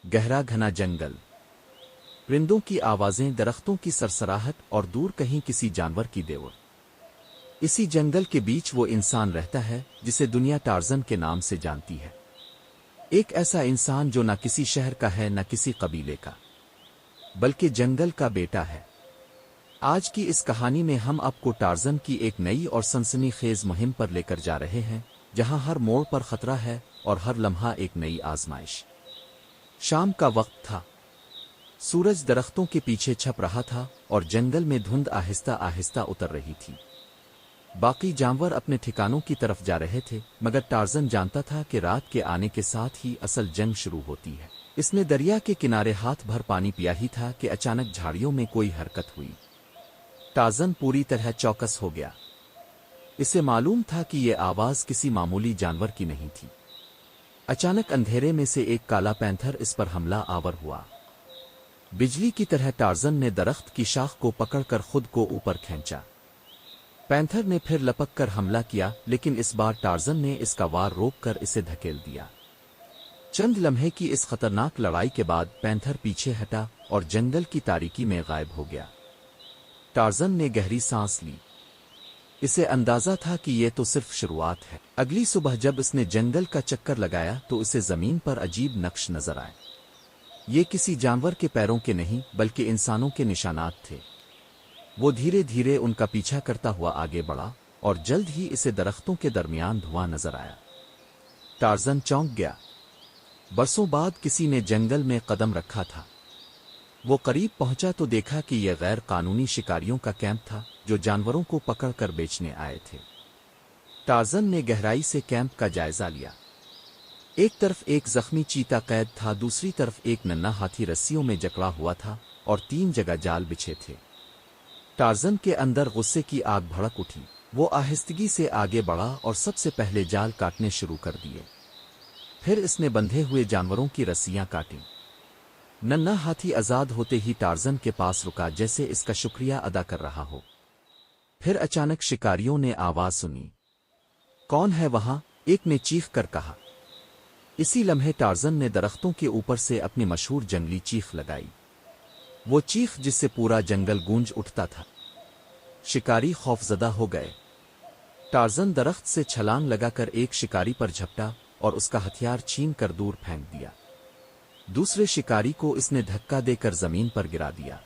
گہرا گھنا جنگل، پرندوں کی آوازیں، درختوں کی سرسراہٹ اور دور کہیں کسی جانور کی دیور۔ اسی جنگل کے بیچ وہ انسان رہتا ہے جسے دنیا ٹارزن کے نام سے جانتی ہے۔ ایک ایسا انسان جو نہ کسی شہر کا ہے نہ کسی قبیلے کا، بلکہ جنگل کا بیٹا ہے۔ آج کی اس کہانی میں ہم آپ کو ٹارزن کی ایک نئی اور سنسنی خیز مہم پر لے کر جا رہے ہیں، جہاں ہر موڑ پر خطرہ ہے اور ہر لمحہ ایک نئی آزمائش۔ شام کا وقت تھا، سورج درختوں کے پیچھے چھپ رہا تھا اور جنگل میں دھند آہستہ آہستہ اتر رہی تھی۔ باقی جانور اپنے ٹھکانوں کی طرف جا رہے تھے، مگر ٹارزن جانتا تھا کہ رات کے آنے کے ساتھ ہی اصل جنگ شروع ہوتی ہے۔ اس نے دریا کے کنارے ہاتھ بھر پانی پیا ہی تھا کہ اچانک جھاڑیوں میں کوئی حرکت ہوئی۔ ٹارزن پوری طرح چوکس ہو گیا۔ اسے معلوم تھا کہ یہ آواز کسی معمولی جانور کی نہیں تھی۔ اچانک اندھیرے میں سے ایک کالا پینتھر اس پر حملہ آور ہوا۔ بجلی کی طرح ٹارزن نے درخت کی شاخ کو پکڑ کر خود کو اوپر کھینچا۔ پینتھر نے پھر لپک کر حملہ کیا، لیکن اس بار ٹارزن نے اس کا وار روک کر اسے دھکیل دیا۔ چند لمحے کی اس خطرناک لڑائی کے بعد پینتھر پیچھے ہٹا اور جنگل کی تاریکی میں غائب ہو گیا۔ ٹارزن نے گہری سانس لی۔ اسے اندازہ تھا کہ یہ تو صرف شروعات ہے۔ اگلی صبح جب اس نے جنگل کا چکر لگایا تو اسے زمین پر عجیب نقش نظر آئے۔ یہ کسی جانور کے پیروں کے نہیں بلکہ انسانوں کے نشانات تھے۔ وہ دھیرے دھیرے ان کا پیچھا کرتا ہوا آگے بڑھا اور جلد ہی اسے درختوں کے درمیان دھواں نظر آیا۔ ٹارزن چونک گیا۔ برسوں بعد کسی نے جنگل میں قدم رکھا تھا۔ وہ قریب پہنچا تو دیکھا کہ یہ غیر قانونی شکاریوں کا کیمپ تھا جو جانوروں کو پکڑ کر بیچنے آئے تھے۔ ٹارزن نے گہرائی سے کیمپ کا جائزہ لیا۔ ایک طرف ایک زخمی چیتا قید تھا، دوسری طرف ایک ننھا ہاتھی رسیوں میں جکڑا ہوا تھا اور 3 جگہ جال بچھے تھے۔ ٹارزن کے اندر غصے کی آگ بھڑک اٹھی۔ وہ آہستگی سے آگے بڑھا اور سب سے پہلے جال کاٹنے شروع کر دیے۔ پھر اس نے بندھے ہوئے جانوروں کی رسیاں کاٹیں۔ ننھا ہاتھی آزاد ہوتے ہی ٹارزن کے پاس رکا، جیسے اس کا شکریہ ادا کر رہا ہو۔ پھر اچانک شکاریوں نے آواز سنی۔ کون ہے وہاں؟ ایک نے چیخ کر کہا۔ اسی لمحے ٹارزن نے درختوں کے اوپر سے اپنی مشہور جنگلی چیخ لگائی، وہ چیخ جس سے پورا جنگل گونج اٹھتا تھا۔ شکاری خوفزدہ ہو گئے۔ ٹارزن درخت سے چھلانگ لگا کر ایک شکاری پر جھپٹا اور اس کا ہتھیار چھین کر دور پھینک دیا۔ دوسرے شکاری کو اس نے دھکا دے کر زمین پر گرا دیا۔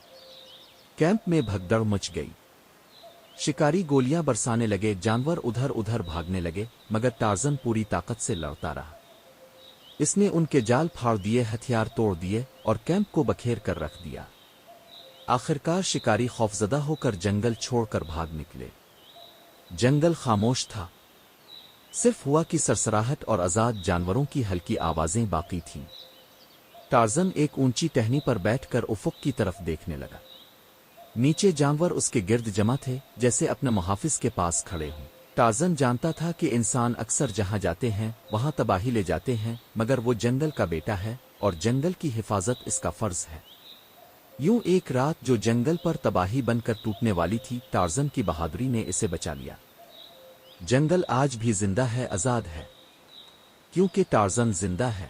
کیمپ میں بھگدڑ مچ گئی۔ شکاری گولیاں برسانے لگے، جانور ادھر ادھر بھاگنے لگے، مگر ٹارزن پوری طاقت سے لڑتا رہا۔ اس نے ان کے جال پھاڑ دیے، ہتھیار توڑ دیے اور کیمپ کو بکھیر کر رکھ دیا۔ آخرکار شکاری خوفزدہ ہو کر جنگل چھوڑ کر بھاگ نکلے۔ جنگل خاموش تھا، صرف ہوا کی سرسراہٹ اور آزاد جانوروں کی ہلکی آوازیں باقی تھیں۔ ٹارزن ایک اونچی ٹہنی پر بیٹھ کر افق کی طرف دیکھنے لگا۔ نیچے جانور اس کے گرد جمع تھے، جیسے اپنے محافظ کے پاس کھڑے ہوں۔ ٹارزن جانتا تھا کہ انسان اکثر جہاں جاتے ہیں وہاں تباہی لے جاتے ہیں، مگر وہ جنگل کا بیٹا ہے اور جنگل کی حفاظت اس کا فرض ہے۔ یوں ایک رات جو جنگل پر تباہی بن کر ٹوٹنے والی تھی، ٹارزن کی بہادری نے اسے بچا لیا۔ جنگل آج بھی زندہ ہے، آزاد ہے، کیونکہ ٹارزن زندہ ہے۔